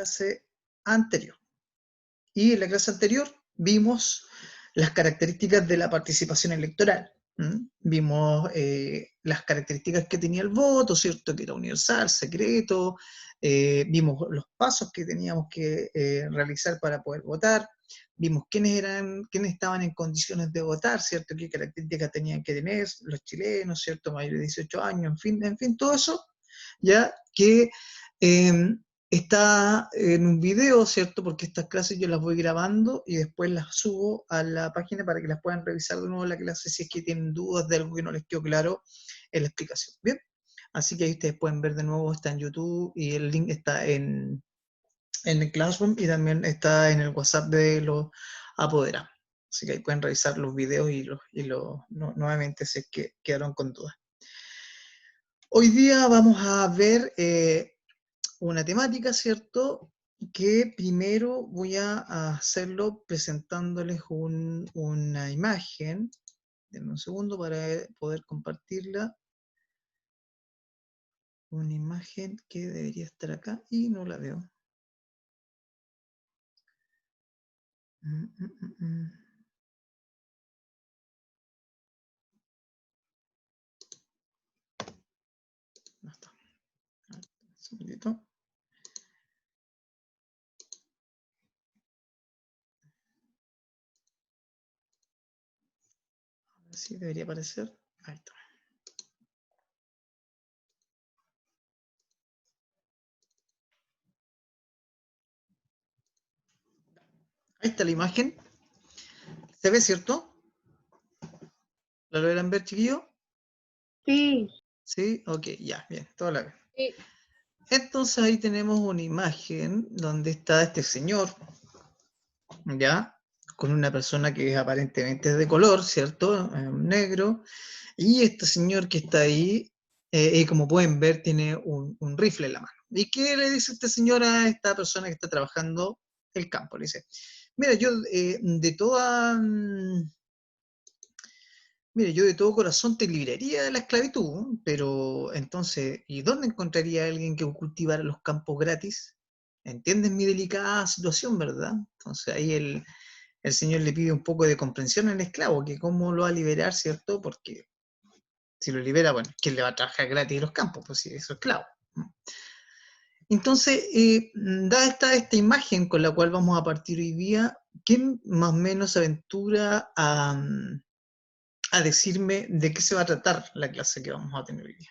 clase anterior. Y en la clase anterior vimos las características de la participación electoral. Vimos las características que tenía el voto, ¿cierto? Que era universal, secreto. Vimos los pasos que teníamos que realizar para poder votar. Vimos quiénes estaban en condiciones de votar, ¿cierto? Qué características tenían que tener los chilenos, ¿cierto? Mayores de 18 años, en fin, todo eso, ya que está en un video, ¿cierto? Porque estas clases yo las voy grabando y después las subo a la página para que las puedan revisar de nuevo la clase si es que tienen dudas de algo que no les quedó claro en la explicación. ¿Bien? Así que ahí ustedes pueden ver de nuevo, está en YouTube y el link está en el Classroom y también está en el WhatsApp de los apoderados. Así que ahí pueden revisar los videos nuevamente si es que quedaron con dudas. Hoy día vamos a ver una temática, ¿cierto? Que primero voy a hacerlo presentándoles una imagen. Denme un segundo para poder compartirla. Una imagen que debería estar acá y no la veo. No está. Un segundito. Ahora sí debería aparecer. Ahí está. Ahí está la imagen. ¿Se ve, cierto? ¿La logran ver, chiquillos? Sí. Sí, ok, ya, bien, todo la ven. Sí. Entonces ahí tenemos una imagen donde está este señor, ¿ya? Con una persona que aparentemente es de color, ¿cierto? Negro. Y este señor que está ahí, como pueden ver, tiene un rifle en la mano. ¿Y qué le dice este señor a esta persona que está trabajando el campo? Le dice, mira, yo yo de todo corazón te libraría de la esclavitud, pero entonces, ¿y dónde encontraría a alguien que cultivara los campos gratis? ¿Entiendes mi delicada situación, verdad? Entonces ahí el señor le pide un poco de comprensión al esclavo, que cómo lo va a liberar, ¿cierto? Porque si lo libera, bueno, ¿quién le va a trabajar gratis en los campos? Pues si eso es esclavo. Entonces, da esta imagen con la cual vamos a partir hoy día, ¿quién más o menos se aventura a decirme de qué se va a tratar la clase que vamos a tener hoy día?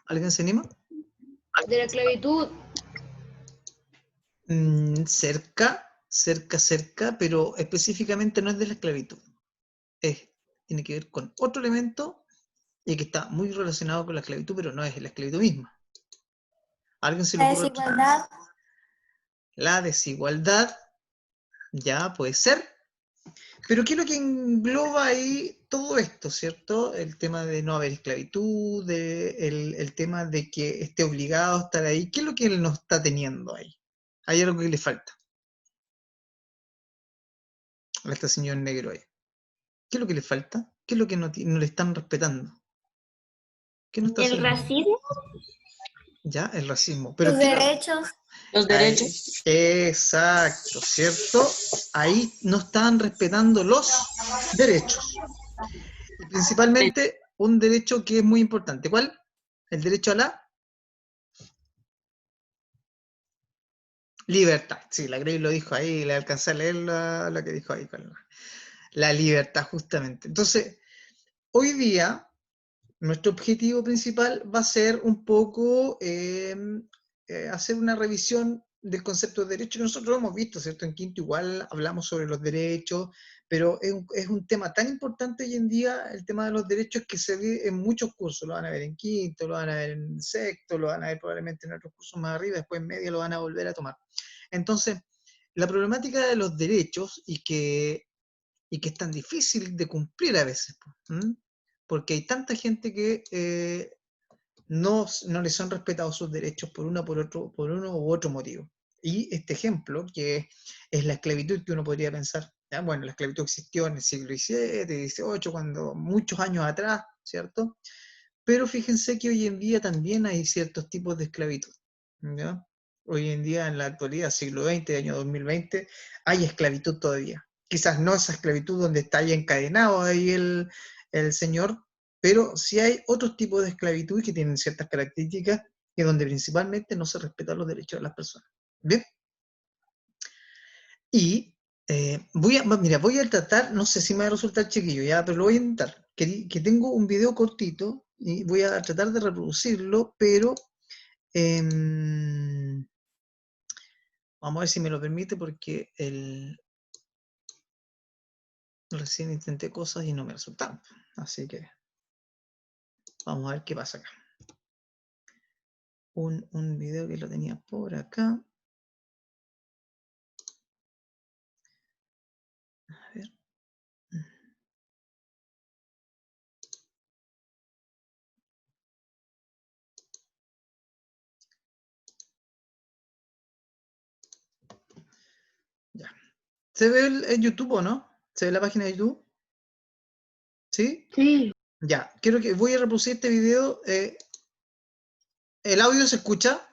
¿Alguien se anima? De la esclavitud. Cerca, pero específicamente no es de la esclavitud. Tiene que ver con otro elemento y que está muy relacionado con la esclavitud, pero no es la esclavitud misma. ¿A alguien se le ocurre? La desigualdad. La desigualdad, ya puede ser. Pero ¿qué es lo que engloba ahí todo esto, cierto? El tema de no haber esclavitud, el tema de que esté obligado a estar ahí. ¿Qué es lo que él no está teniendo ahí? Hay algo que le falta a este señor negro ahí. ¿Qué es lo que le falta? ¿Qué es lo que no le están respetando? ¿Qué no está ¿El haciendo? racismo? Ya, el racismo. Pero Sus derechos. Los derechos. Exacto, ¿cierto? Ahí no están respetando los derechos. Y principalmente un derecho que es muy importante. ¿Cuál? El derecho a la libertad. Sí, la Grey lo dijo ahí, le alcancé a leer lo que dijo ahí. La libertad, justamente. Entonces, hoy día, nuestro objetivo principal va a ser un poco hacer una revisión del concepto de derecho que nosotros lo hemos visto, ¿cierto? En quinto igual hablamos sobre los derechos, pero es un tema tan importante hoy en día, el tema de los derechos, que se ve en muchos cursos. Lo van a ver en quinto, lo van a ver en sexto, lo van a ver probablemente en otros cursos más arriba, después en medio lo van a volver a tomar. Entonces, la problemática de los derechos y que es tan difícil de cumplir a veces, porque hay tanta gente que no les son respetados sus derechos por uno u otro motivo. Y este ejemplo, que es la esclavitud, que uno podría pensar, ¿ya? Bueno, la esclavitud existió en el siglo XVII, XVIII, cuando muchos años atrás, ¿cierto? Pero fíjense que hoy en día también hay ciertos tipos de esclavitud, ¿ya? Hoy en día, en la actualidad, siglo XX, año 2020, hay esclavitud todavía. Quizás no esa esclavitud donde está ahí encadenado ahí el señor, pero sí hay otros tipos de esclavitud que tienen ciertas características y donde principalmente no se respetan los derechos de las personas. ¿Bien? Y mira, voy a tratar, no sé si me va a resultar chiquillo, ya, pero lo voy a intentar. Que tengo un video cortito y voy a tratar de reproducirlo, pero vamos a ver si me lo permite porque recién intenté cosas y no me resultaron. Así que vamos a ver qué pasa acá. Un video que lo tenía por acá. A ver. Ya. ¿Se ve el YouTube o no? ¿Se ve la página de YouTube? ¿Sí? Sí. Ya. Voy a reproducir este video. ¿El audio se escucha?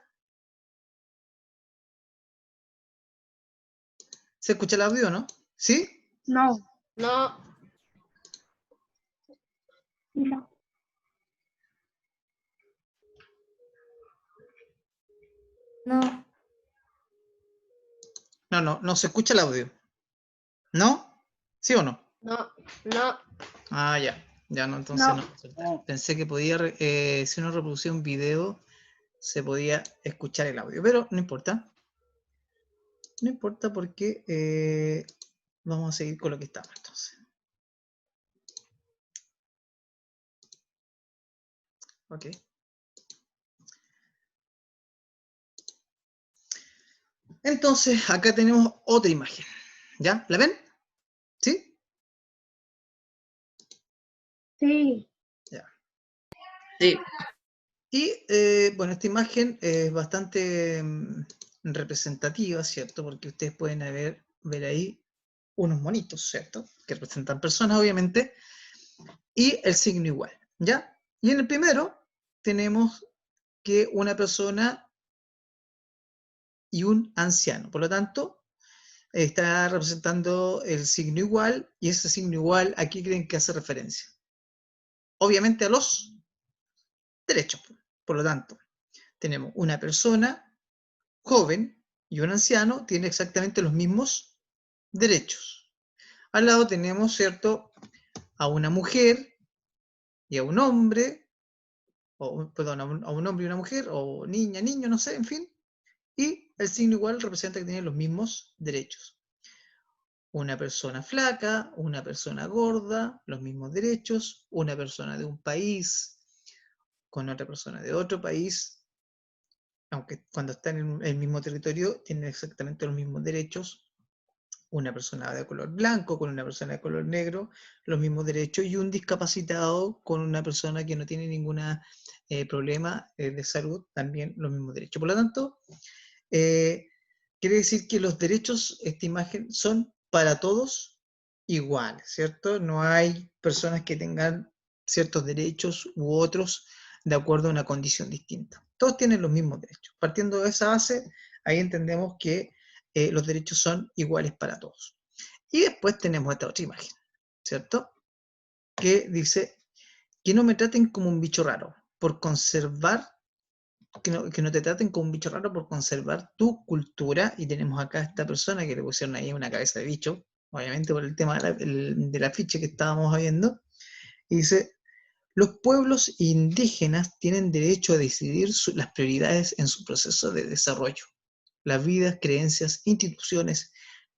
¿Se escucha el audio o no? ¿Sí? No. No. No. No. No se escucha el audio. ¿No? ¿Sí o no? No. No. Ah, ya. Ya no, entonces no. Pensé que podía, si uno reproducía un video, se podía escuchar el audio, pero no importa. No importa porque vamos a seguir con lo que estamos entonces. Ok. Entonces, acá tenemos otra imagen. ¿Ya? ¿La ven? ¿Sí? Sí. Ya. Sí. Y bueno, esta imagen es bastante representativa, ¿cierto? Porque ustedes pueden ver ahí unos monitos, ¿cierto? Que representan personas, obviamente, y el signo igual, ¿ya? Y en el primero tenemos que una persona y un anciano. Por lo tanto, está representando el signo igual, y ese signo igual, ¿a qué creen que hace referencia? Obviamente a los derechos. Por lo tanto, tenemos una persona joven y un anciano, tiene exactamente los mismos derechos. Al lado tenemos, ¿cierto?, a una mujer y a un hombre, perdón, a un hombre y una mujer, o niña, niño, no sé, en fin, y el signo igual representa que tienen los mismos derechos. Una persona flaca, una persona gorda, los mismos derechos, una persona de un país con otra persona de otro país, aunque cuando están en el mismo territorio tienen exactamente los mismos derechos, una persona de color blanco con una persona de color negro, los mismos derechos, y un discapacitado con una persona que no tiene ningún problema de salud, también los mismos derechos. Por lo tanto, quiere decir que los derechos, esta imagen, son para todos iguales, ¿cierto? No hay personas que tengan ciertos derechos u otros de acuerdo a una condición distinta. Todos tienen los mismos derechos. Partiendo de esa base, ahí entendemos que los derechos son iguales para todos. Y después tenemos esta otra imagen, ¿cierto? Que dice que no me traten como un bicho raro, por conservar, que no te traten como un bicho raro por conservar tu cultura. Y tenemos acá a esta persona que le pusieron ahí una cabeza de bicho, obviamente por el tema de la ficha que estábamos viendo. Y dice, los pueblos indígenas tienen derecho a decidir las prioridades en su proceso de desarrollo. Las vidas, creencias, instituciones,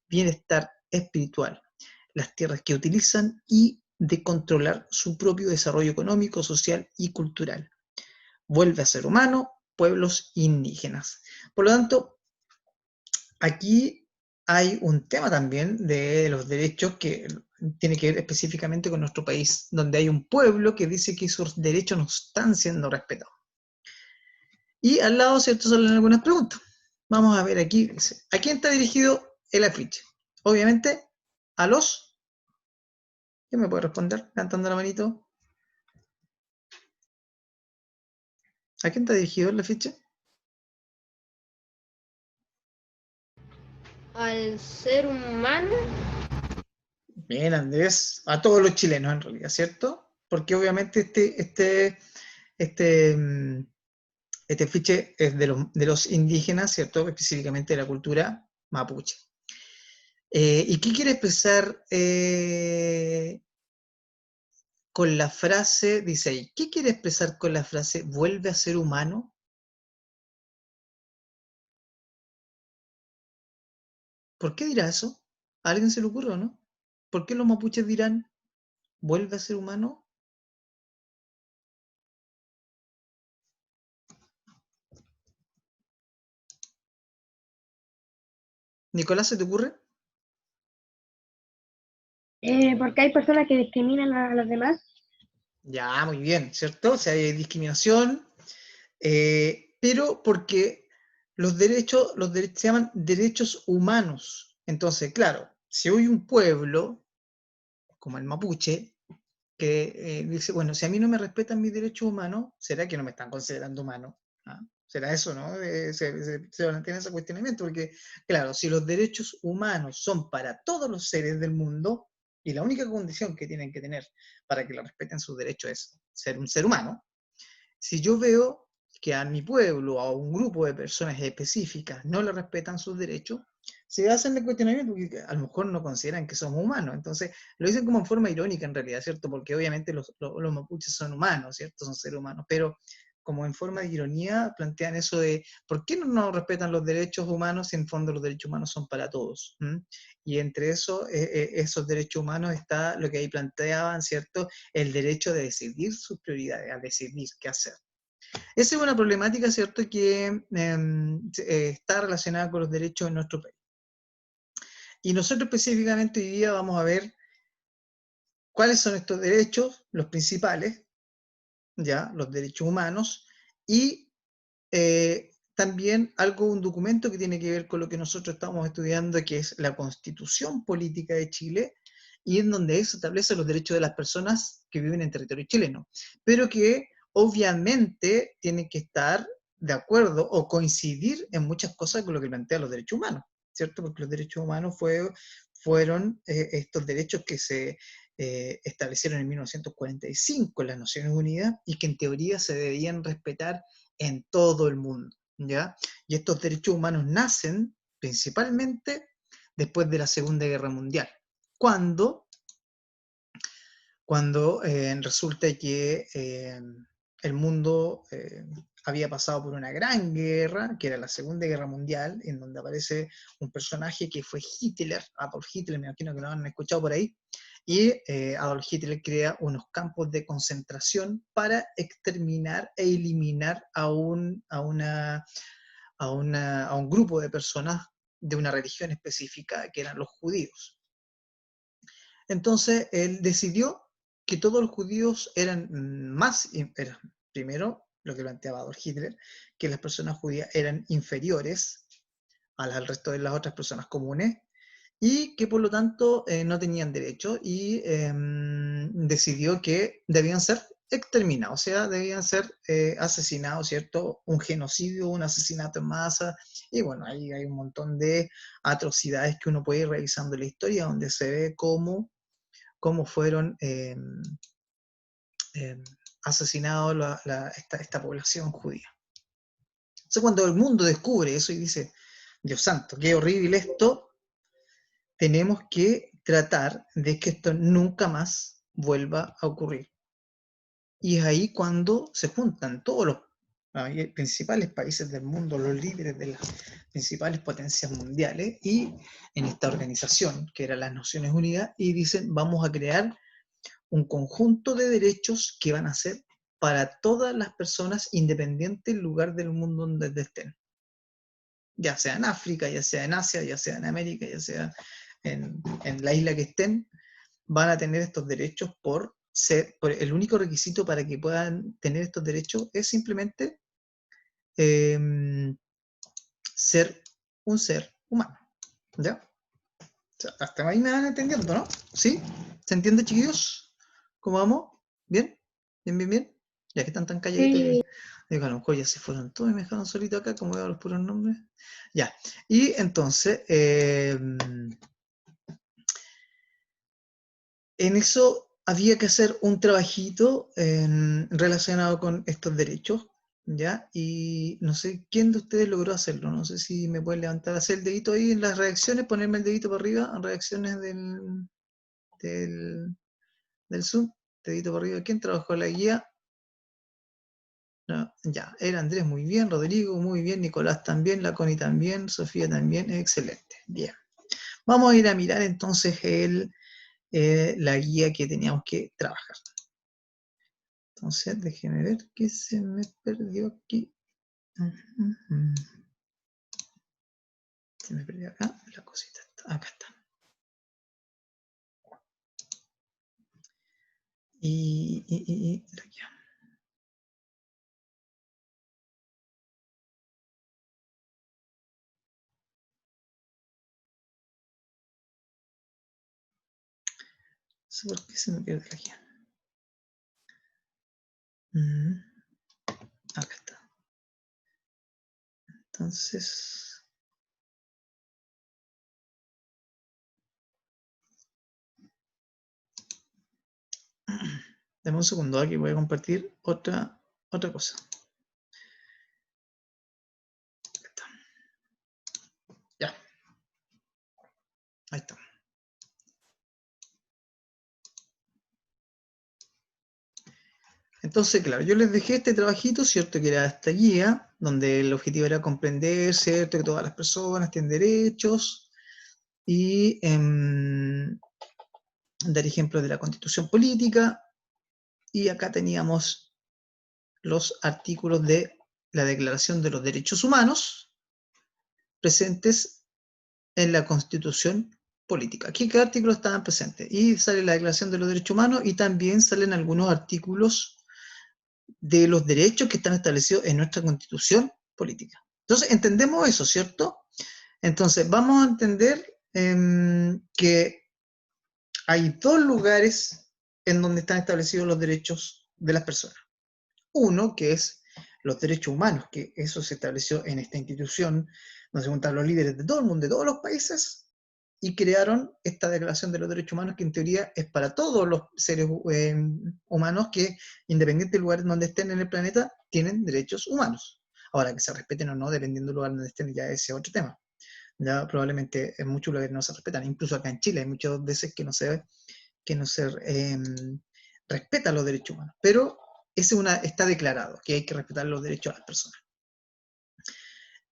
bienestar espiritual, las tierras que utilizan y de controlar su propio desarrollo económico, social y cultural. Vuelve a ser humano, pueblos indígenas. Por lo tanto, aquí hay un tema también de los derechos que tiene que ver específicamente con nuestro país, donde hay un pueblo que dice que sus derechos no están siendo respetados. Y al lado, ¿cierto?, salen algunas preguntas. Vamos a ver aquí, dice, ¿a quién está dirigido el afiche? Obviamente, a los... ¿Quién me puede responder? Levantando la manito. ¿A quién está dirigido el afiche? Al ser humano. Bien, Andrés, a todos los chilenos en realidad, ¿cierto? Porque obviamente este afiche es de los indígenas, ¿cierto? Específicamente de la cultura mapuche. ¿Y qué quiere expresar con la frase, dice ahí, qué quiere expresar con la frase vuelve a ser humano? ¿Por qué dirá eso? ¿A alguien se le ocurre o no? ¿Por qué los mapuches dirán vuelve a ser humano? Nicolás, ¿se te ocurre? Porque hay personas que discriminan a los demás. Ya, muy bien, ¿cierto? O sea, hay discriminación, pero porque se llaman derechos humanos. Entonces, claro, si hoy un pueblo, como el mapuche, que dice, bueno, si a mí no me respetan mis derechos humanos, ¿será que no me están considerando humano? ¿Ah? ¿Será eso, no? Se plantea ese cuestionamiento, porque, claro, si los derechos humanos son para todos los seres del mundo, y la única condición que tienen que tener para que lo respeten sus derechos es ser un ser humano, si yo veo que a mi pueblo o a un grupo de personas específicas no le respetan sus derechos, se hacen el cuestionamiento porque a lo mejor no consideran que somos humanos. Entonces, lo dicen como en forma irónica en realidad, ¿cierto? Porque obviamente los mapuches son humanos, ¿cierto? Son seres humanos, pero como en forma de ironía plantean eso de ¿por qué no nos respetan los derechos humanos si en fondo los derechos humanos son para todos? ¿Mm? Y entre eso, esos derechos humanos está lo que ahí planteaban, ¿cierto? El derecho de decidir sus prioridades, a decidir qué hacer. Esa es una problemática, ¿cierto?, que está relacionada con los derechos en nuestro país. Y nosotros específicamente hoy día vamos a ver cuáles son estos derechos, los principales, ya, los derechos humanos, y también un documento que tiene que ver con lo que nosotros estamos estudiando, que es la Constitución Política de Chile, y en donde se establece los derechos de las personas que viven en territorio chileno, pero que obviamente tienen que estar de acuerdo o coincidir en muchas cosas con lo que plantean los derechos humanos, ¿cierto? Porque los derechos humanos fueron estos derechos que se establecieron en 1945 en las Naciones Unidas y que en teoría se debían respetar en todo el mundo, ¿ya? Y estos derechos humanos nacen principalmente después de la Segunda Guerra Mundial, cuando resulta que el mundo había pasado por una gran guerra, que era la Segunda Guerra Mundial, en donde aparece un personaje que fue Hitler, Adolf Hitler, me imagino que lo han escuchado por ahí, y Adolf Hitler crea unos campos de concentración para exterminar e eliminar a un grupo de personas de una religión específica, que eran los judíos. Entonces, él decidió que todos los judíos eran primero, lo que planteaba Adolf Hitler, que las personas judías eran inferiores al resto de las otras personas comunes y que por lo tanto no tenían derecho y decidió que debían ser exterminados, o sea, debían ser asesinados, ¿cierto? Un genocidio, un asesinato en masa, y bueno, ahí hay un montón de atrocidades que uno puede ir revisando la historia, donde se ve cómo fueron asesinados esta población judía. Entonces, cuando el mundo descubre eso y dice, Dios santo, qué horrible esto, tenemos que tratar de que esto nunca más vuelva a ocurrir. Y es ahí cuando se juntan todos los principales países del mundo, los líderes de las principales potencias mundiales, y en esta organización, que era las Naciones Unidas, y dicen, vamos a crear un conjunto de derechos que van a ser para todas las personas, independiente del lugar del mundo donde estén. Ya sea en África, ya sea en Asia, ya sea en América, ya sea en la isla que estén, van a tener estos derechos el único requisito para que puedan tener estos derechos es simplemente eh, ser un ser humano. ¿Ya? O sea, hasta ahí me van entendiendo, ¿no? ¿Sí? ¿Se entiende, chiquillos? ¿Cómo vamos? ¿Bien? ¿Bien, bien, bien? Ya que están tan calladitos, Sí, digo, a lo mejor ya se fueron todos y me dejaron solito acá, como veo los puros nombres. Ya, y entonces, en eso había que hacer un trabajito relacionado con estos derechos, ¿ya? Y no sé quién de ustedes logró hacerlo, no sé si me pueden levantar, hacer el dedito ahí en las reacciones, ponerme el dedito para arriba, en reacciones del, del Zoom, dedito para arriba. ¿Quién trabajó la guía? No, ya, era Andrés muy bien, Rodrigo muy bien, Nicolás también, la Connie también, Sofía también, excelente, bien. Vamos a ir a mirar entonces la guía que teníamos que trabajar. Entonces, déjenme ver qué se me perdió aquí. Se me perdió acá la cosita. Acá está. Aquí. No sé por qué se me pierde la guía. Acá está. Entonces, dame un segundo, aquí voy a compartir otra cosa. Ya. Ahí está. Entonces, claro, yo les dejé este trabajito, ¿cierto? Que era esta guía, donde el objetivo era comprender, ¿cierto? Que todas las personas tienen derechos y dar ejemplos de la Constitución política. Y acá teníamos los artículos de la Declaración de los Derechos Humanos presentes en la Constitución política. Aquí qué artículos estaban presentes. Y sale la Declaración de los Derechos Humanos y también salen algunos artículos de los derechos que están establecidos en nuestra Constitución política. Entonces, entendemos eso, ¿cierto? Entonces, vamos a entender que hay dos lugares en donde están establecidos los derechos de las personas. Uno, que es los derechos humanos, que eso se estableció en esta institución, donde se juntaron los líderes de todo el mundo, de todos los países, y crearon esta Declaración de los Derechos Humanos, que en teoría es para todos los seres humanos que, independiente del lugar donde estén en el planeta, tienen derechos humanos. Ahora, que se respeten o no, dependiendo del lugar donde estén, ya ese es otro tema. Ya probablemente en muchos lugares no se respetan, incluso acá en Chile hay muchas veces que no se respetan los derechos humanos, pero está declarado que hay que respetar los derechos de las personas.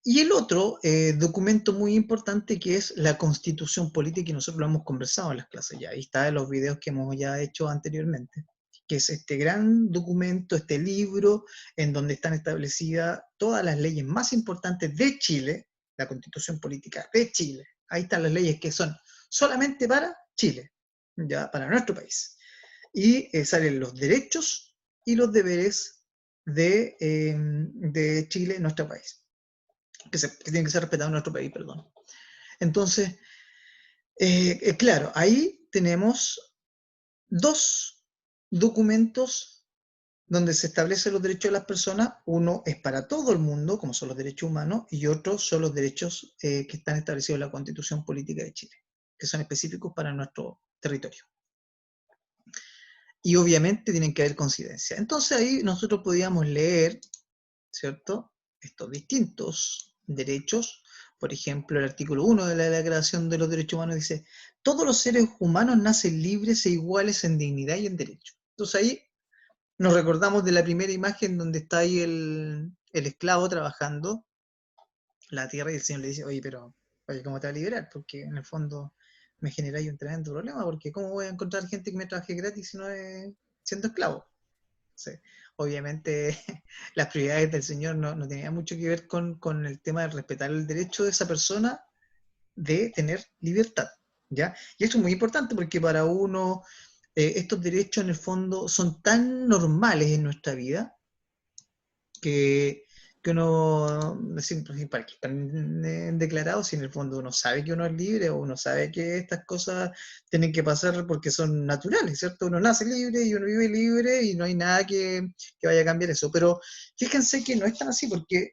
Y el otro documento muy importante, que es la Constitución política, y nosotros lo hemos conversado en las clases ya, ahí está en los videos que hemos ya hecho anteriormente, que es este gran documento, este libro, en donde están establecidas todas las leyes más importantes de Chile, la Constitución política de Chile. Ahí están las leyes que son solamente para Chile, ya para nuestro país. Y salen los derechos y los deberes de Chile, nuestro país. Que tienen que ser respetados en nuestro país, perdón. Entonces, claro, ahí tenemos dos documentos donde se establecen los derechos de las personas. Uno es para todo el mundo, como son los derechos humanos, y otro son los derechos que están establecidos en la Constitución Política de Chile, que son específicos para nuestro territorio. Y obviamente tienen que haber coincidencia. Entonces ahí nosotros podíamos leer, ¿cierto?, estos distintos derechos. Por ejemplo, el artículo 1 de la Declaración de los Derechos Humanos dice: todos los seres humanos nacen libres e iguales en dignidad y en derecho. Entonces ahí nos recordamos de la primera imagen donde está ahí el esclavo trabajando la tierra, y el Señor le dice: oye, pero oye, ¿cómo te va a liberar? Porque en el fondo me generáis un tremendo problema, porque ¿cómo voy a encontrar gente que me trabaje gratis si no es siendo esclavo? Sí. Obviamente las prioridades del Señor no tenían mucho que ver con el tema de respetar el derecho de esa persona de tener libertad, ¿ya? Y eso es muy importante porque para uno estos derechos en el fondo son tan normales en nuestra vida que que uno, para qué están declarados si en el fondo uno sabe que uno es libre o uno sabe que estas cosas tienen que pasar porque son naturales, ¿cierto? Uno nace libre y uno vive libre y no hay nada que vaya a cambiar eso. Pero fíjense que no es tan así porque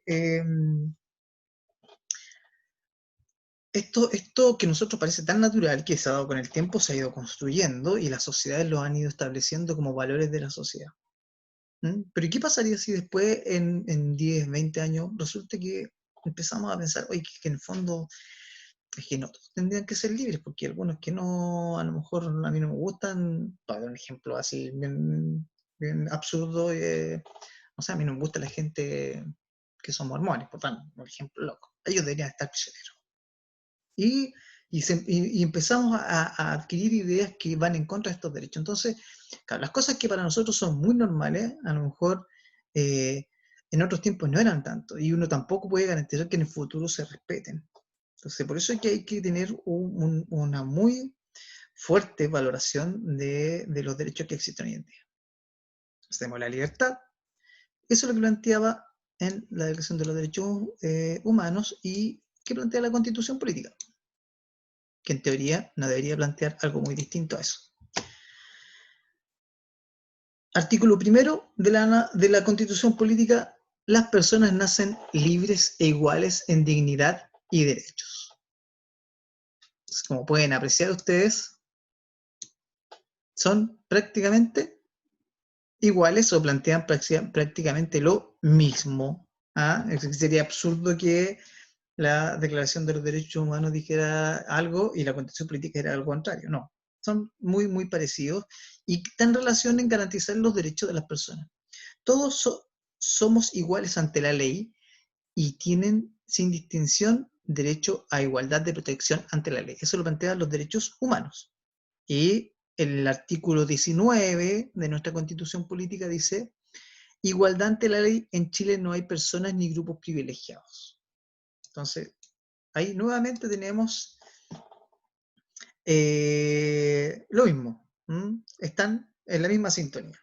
esto que a nosotros parece tan natural que se ha dado con el tiempo, se ha ido construyendo y las sociedades lo han ido estableciendo como valores de la sociedad. Pero ¿y qué pasaría si después, en 10, 20 años, resulta que empezamos a pensar, oye, que en el fondo es que no todos tendrían que ser libres, porque hay algunos que no, a lo mejor a mí no me gustan, para dar un ejemplo así bien absurdo, o sea, a mí no me gusta la gente que son mormones, por ejemplo, loco. Ellos deberían estar prisioneros. Y empezamos a adquirir ideas que van en contra de estos derechos. Entonces, claro, las cosas que para nosotros son muy normales, a lo mejor en otros tiempos no eran tanto, y uno tampoco puede garantizar que en el futuro se respeten. Entonces, por eso es que hay que tener una muy fuerte valoración de los derechos que existen hoy en día. Tenemos la libertad, eso es lo que planteaba en la Declaración de los Derechos Humanos y que plantea la Constitución Política, que en teoría no debería plantear algo muy distinto a eso. Artículo primero de la Constitución Política: las personas nacen libres e iguales en dignidad y derechos. Entonces, como pueden apreciar ustedes, son prácticamente iguales o plantean prácticamente lo mismo. Sería absurdo que la Declaración de los Derechos Humanos dijera algo y la Constitución Política era algo contrario. No, son muy, muy parecidos y están en relación en garantizar los derechos de las personas. Todos somos iguales ante la ley y tienen, sin distinción, derecho a igualdad de protección ante la ley. Eso lo plantean los derechos humanos. Y el artículo 19 de nuestra Constitución Política dice: igualdad ante la ley, en Chile no hay personas ni grupos privilegiados. Entonces, ahí nuevamente tenemos lo mismo. Están en la misma sintonía.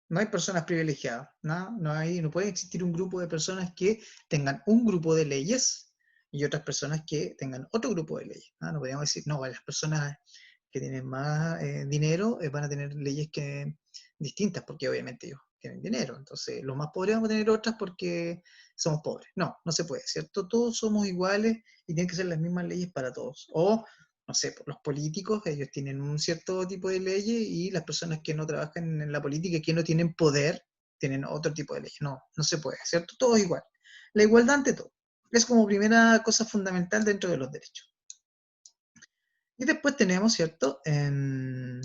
No hay personas privilegiadas. No puede existir un grupo de personas que tengan un grupo de leyes y otras personas que tengan otro grupo de leyes. No podríamos decir, no, las personas que tienen más dinero van a tener leyes distintas, porque obviamente ellos tienen dinero. Entonces, los más pobres vamos a tener otras porque somos pobres. No, no se puede, ¿cierto? Todos somos iguales y tienen que ser las mismas leyes para todos. O, no sé, los políticos, ellos tienen un cierto tipo de leyes y las personas que no trabajan en la política y que no tienen poder, tienen otro tipo de leyes. No, no se puede, ¿cierto? Todo es igual. La igualdad ante todo. Es como primera cosa fundamental dentro de los derechos. Y después tenemos, ¿cierto? Tenemos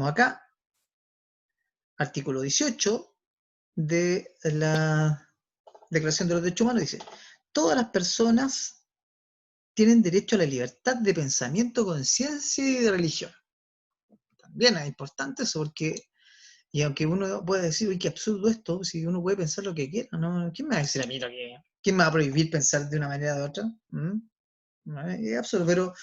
acá, artículo 18 de la Declaración de los Derechos Humanos, dice: todas las personas tienen derecho a la libertad de pensamiento, conciencia y de religión. También es importante eso porque, y aunque uno pueda decir, uy, qué absurdo esto, si uno puede pensar lo que quiera, ¿no? ¿Quién me va a decir a mí lo que... ¿Quién me va a prohibir pensar de una manera o de otra? Es absurdo,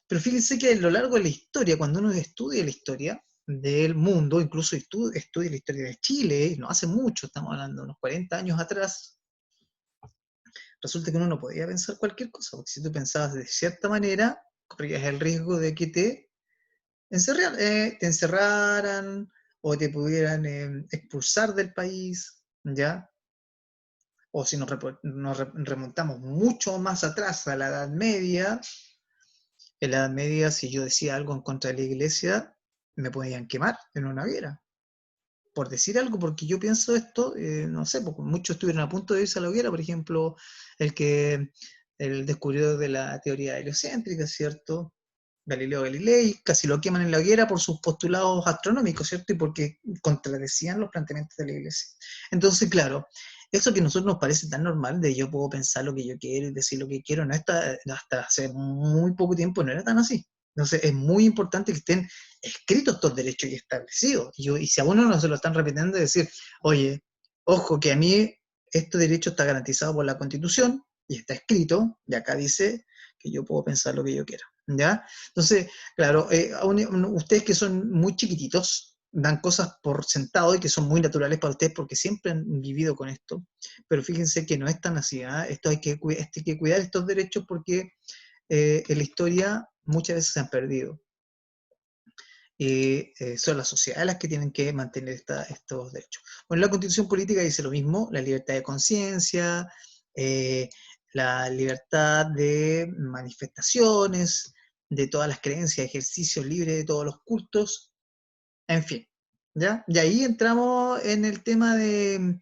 pero fíjense que a lo largo de la historia, cuando uno estudia la historia del mundo, incluso estudia la historia de Chile, no hace mucho, estamos hablando de unos 40 años atrás, resulta que uno no podía pensar cualquier cosa, porque si tú pensabas de cierta manera, corrías el riesgo de que te encerraran o te pudieran expulsar del país, ¿ya? O si nos remontamos mucho más atrás a la Edad Media, en la Edad Media, si yo decía algo en contra de la iglesia, me podían quemar en una hoguera. Por decir algo, porque yo pienso esto, no sé, porque muchos estuvieron a punto de irse a la hoguera, por ejemplo, el descubridor de la teoría heliocéntrica, ¿cierto? Galileo Galilei, casi lo queman en la hoguera por sus postulados astronómicos, ¿cierto? Y porque contradecían los planteamientos de la iglesia. Entonces, claro, eso que a nosotros nos parece tan normal, de yo puedo pensar lo que yo quiero y decir lo que quiero, hasta hace muy poco tiempo no era tan así. Entonces, es muy importante que estén escritos estos derechos y establecidos. Y si a uno no se lo están repitiendo, decir, oye, ojo que a mí este derecho está garantizado por la Constitución y está escrito, y acá dice que yo puedo pensar lo que yo quiera. ¿Ya? Entonces, claro, ustedes que son muy chiquititos, dan cosas por sentado y que son muy naturales para ustedes porque siempre han vivido con esto, pero fíjense que no es tan así, ¿ah? Esto hay que cuidar estos derechos porque en la historia muchas veces se han perdido. Y son las sociedades las que tienen que mantener estos derechos. Bueno, la Constitución Política dice lo mismo, la libertad de conciencia, la libertad de manifestaciones, de todas las creencias, ejercicios libres de todos los cultos, en fin, ¿ya? Y ahí entramos en el tema de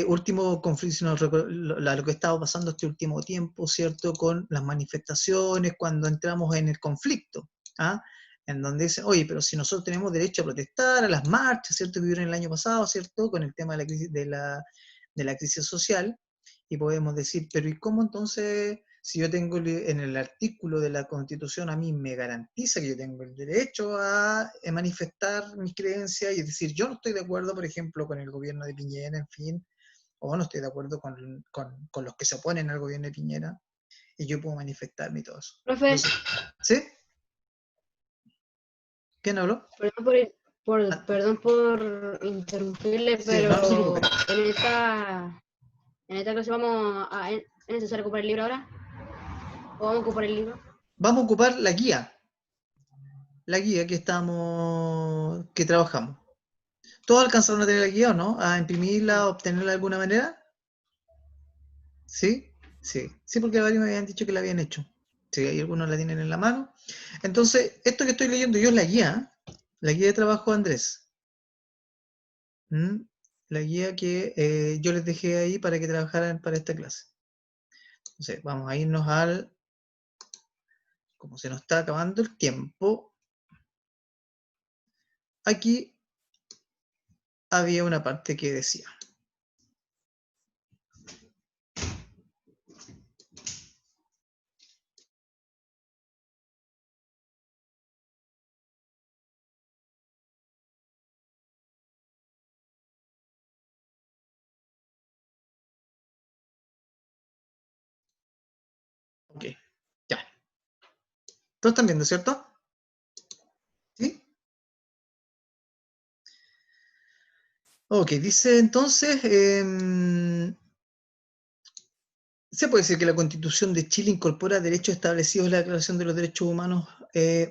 último conflicto, si no lo que ha estado pasando este último tiempo, ¿cierto? Con las manifestaciones, cuando entramos en el conflicto, ¿ah? En donde dicen, oye, pero si nosotros tenemos derecho a protestar, a las marchas, ¿cierto? Que vivieron el año pasado, ¿cierto? Con el tema de la crisis, de la crisis social, y podemos decir, pero ¿y cómo entonces, si yo tengo en el artículo de la Constitución, a mí me garantiza que yo tengo el derecho a manifestar mis creencias y decir, yo no estoy de acuerdo, por ejemplo, con el gobierno de Piñera, en fin, o no estoy de acuerdo con los que se oponen al gobierno de Piñera, y yo puedo manifestarme y todo eso? Profe, Entonces, ¿sí? ¿Quién habló? perdón Ah, perdón por interrumpirle, sí, no, no se pero preocupe. en esta clase ¿es necesario ocupar el libro ahora? ¿O vamos a ocupar el libro? Vamos a ocupar la guía que trabajamos. ¿Todos alcanzaron a tener la guía o no? ¿A imprimirla, a obtenerla de alguna manera? ¿Sí? Sí. Sí, porque varios me habían dicho que la habían hecho. Sí, hay algunos la tienen en la mano. Entonces, esto que estoy leyendo yo es la guía de trabajo de Andrés. ¿Mm? La guía que yo les dejé ahí para que trabajaran para esta clase. Entonces, vamos a irnos como se nos está acabando el tiempo, aquí había una parte que decía, ok, ya. ¿Todos están viendo, cierto? ¿Sí? Ok, dice entonces, se puede decir que la Constitución de Chile incorpora derechos establecidos en la Declaración de los Derechos Humanos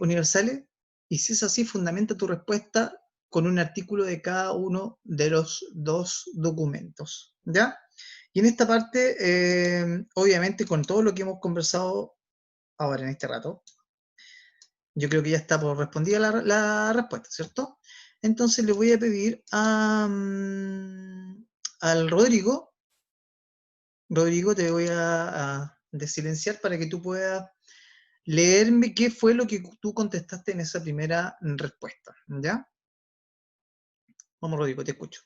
Universales, y si es así, fundamenta tu respuesta con un artículo de cada uno de los dos documentos, ¿ya? Y en esta parte, obviamente, con todo lo que hemos conversado ahora en este rato, yo creo que ya está por respondida la respuesta, ¿cierto? Entonces le voy a pedir al Rodrigo. Rodrigo, te voy a desilenciar para que tú puedas leerme qué fue lo que tú contestaste en esa primera respuesta, ¿ya? Vamos, Rodrigo, te escucho.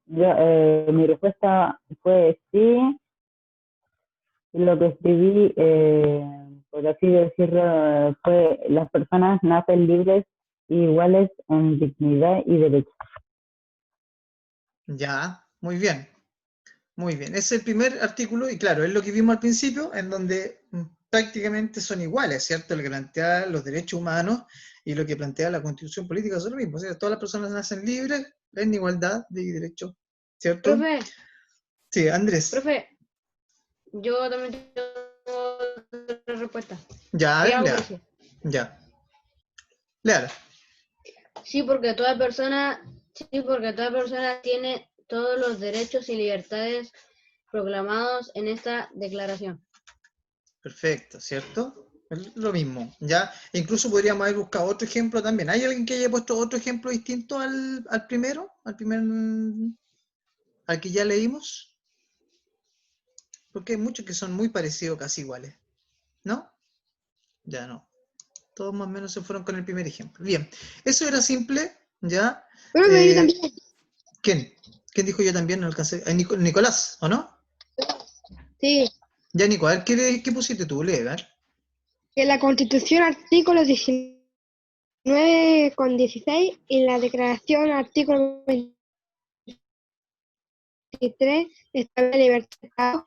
Mi respuesta fue sí, y lo que escribí, por así decirlo, fue las personas nacen libres e iguales en dignidad y derechos. Ya, muy bien, muy bien. Ese es el primer artículo y claro, es lo que vimos al principio, en donde prácticamente son iguales, ¿cierto? Lo que plantea los derechos humanos y lo que plantea la Constitución Política son lo mismo. O sea, todas las personas nacen libres en igualdad de derechos, ¿cierto? Profe, Sí, Andrés. profe, yo también tengo otra respuesta. Ya, a Es ver, algo lea. parecido. Ya, léala. Sí, porque toda persona tiene todos los derechos y libertades proclamados en esta declaración. Perfecto, ¿cierto? Es lo mismo, ¿ya? E incluso podríamos haber buscado otro ejemplo también. ¿Hay alguien que haya puesto otro ejemplo distinto al primero? ¿Al que ya leímos? Porque hay muchos que son muy parecidos, casi iguales. ¿No? Ya no. Todos más o menos se fueron con el primer ejemplo. Bien, eso era simple, ¿ya? Profe, yo también. ¿Quién? ¿Quién dijo yo también? No alcancé. Nicolás, ¿o no? Sí, Ya, Nico, a ver, ¿qué pusiste tú? Lee, a ver. que la Constitución, artículo 19 con 16 y la Declaración, artículo 23, establece libertad de trabajo.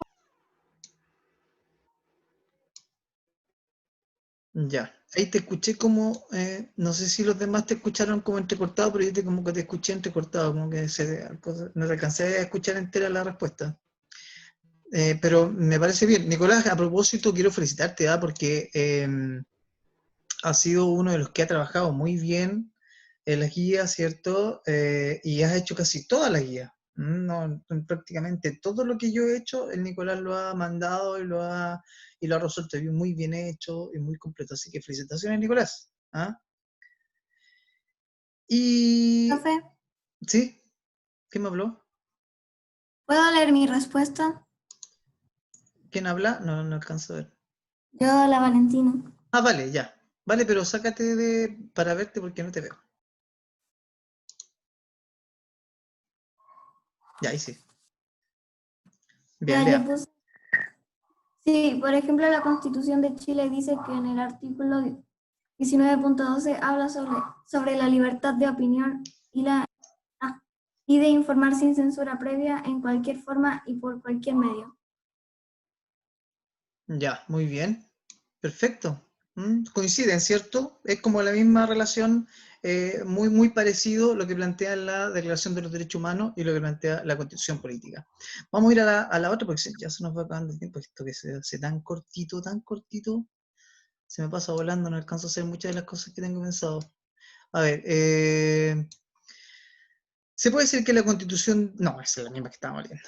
Ya. ahí te escuché como, no sé si los demás te escucharon como entrecortado, pero yo como que te escuché entrecortado, como que no te alcancé a escuchar entera la respuesta. Pero me parece bien. Nicolás, a propósito, quiero felicitarte, porque has sido uno de los que ha trabajado muy bien en las guías, ¿cierto? Y has hecho casi todas las guías. No, prácticamente todo lo que yo he hecho, el Nicolás lo ha mandado y lo ha resuelto muy bien hecho y muy completo. Así que felicitaciones, Nicolás. ¿Ah? Y, Profe, ¿sí? ¿Quién me habló? ¿puedo leer mi respuesta? ¿Quién habla? No, no alcanzo a ver. Yo, la Valentina. Ah, vale, ya. Vale, pero sácate para verte porque no te veo. Ya, ahí sí. Bien, Ya, yo lea. puse. Sí, por ejemplo, la Constitución de Chile dice que en el artículo 19.12 habla sobre la libertad de opinión y de informar sin censura previa en cualquier forma y por cualquier medio. Ya, muy bien. Perfecto. Coinciden, ¿cierto? Es como la misma relación, muy parecido lo que plantea la Declaración de los Derechos Humanos y lo que plantea la Constitución Política. Vamos a ir a la otra porque ya se nos va acabando el tiempo. Esto que se hace tan cortito, se me pasa volando, no alcanzo a hacer muchas de las cosas que tengo pensado. A ver, se puede decir que la Constitución... No, esa es la misma que estábamos leyendo.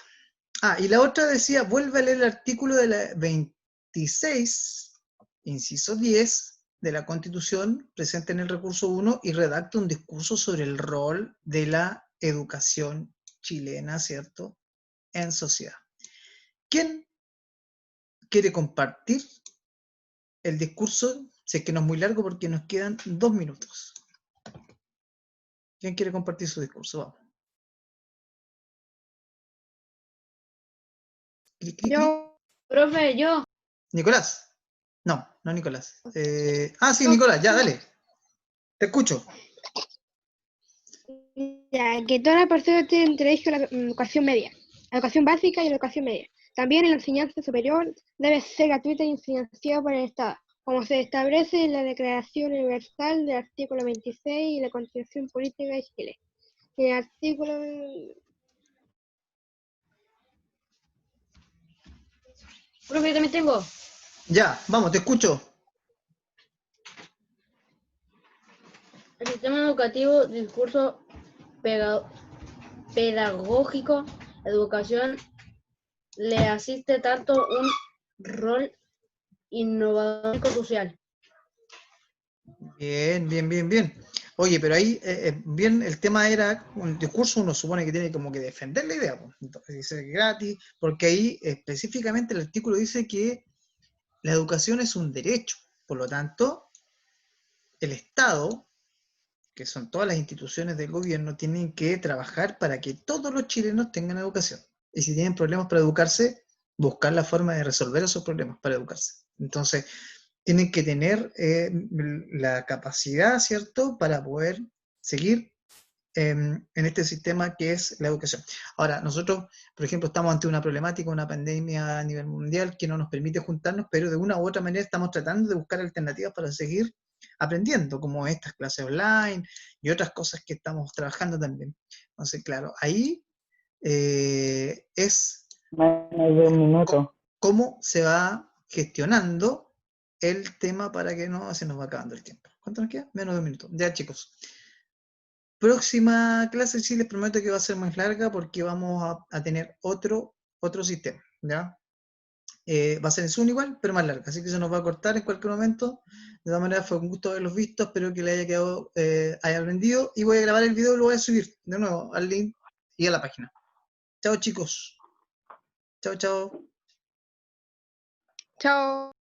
Ah, y la otra decía, vuelve a leer el artículo de la 26, inciso 10, de la Constitución, presente en el recurso 1, y redacta un discurso sobre el rol de la educación chilena, ¿cierto?, en sociedad. ¿Quién quiere compartir el discurso? Sé que no es muy largo porque nos quedan 2 minutos. ¿Quién quiere compartir su discurso? Vamos. Clic, clic, clic. Yo, profe, yo. Nicolás. No, no Nicolás. Sí, Nicolás, ya, dale. Te escucho. Ya, que todas las personas tienen derecho a la educación media, a la educación básica y a la educación media. También en la enseñanza superior debe ser gratuita y financiada por el Estado, como se establece en la Declaración Universal del artículo 26 y la Constitución Política de Chile. En el artículo... Profe, yo también tengo. Ya, vamos, te escucho. El sistema educativo, discurso pedagógico, educación, le asiste tanto un rol innovador social. Bien, bien, bien, bien. Oye, pero ahí, bien, el tema era, un discurso uno supone que tiene como que defender la idea, pues. Entonces dice que es gratis, porque ahí específicamente el artículo dice que la educación es un derecho, por lo tanto, el Estado, que son todas las instituciones del gobierno, tienen que trabajar para que todos los chilenos tengan educación. Y si tienen problemas para educarse, buscar la forma de resolver esos problemas para educarse. Entonces, tienen que tener la capacidad, ¿cierto?, para poder seguir en este sistema que es la educación. Ahora, nosotros, por ejemplo, estamos ante una problemática, una pandemia a nivel mundial que no nos permite juntarnos, pero de una u otra manera estamos tratando de buscar alternativas para seguir aprendiendo, como estas clases online y otras cosas que estamos trabajando también. Entonces, claro, ahí es Menos de un minuto. cómo se va gestionando el tema para que no se nos va acabando el tiempo. ¿Cuánto nos queda? Menos de un minuto. Ya, chicos. Próxima clase sí les prometo que va a ser más larga porque vamos a tener otro sistema, ¿ya? Va a ser en Zoom igual, pero más larga, así que se nos va a cortar en cualquier momento. De todas maneras, fue un gusto haberlos visto, espero que les haya quedado, haya aprendido, y voy a grabar el video y lo voy a subir de nuevo al link y a la página. Chao, chicos. Chao, chao. Chao.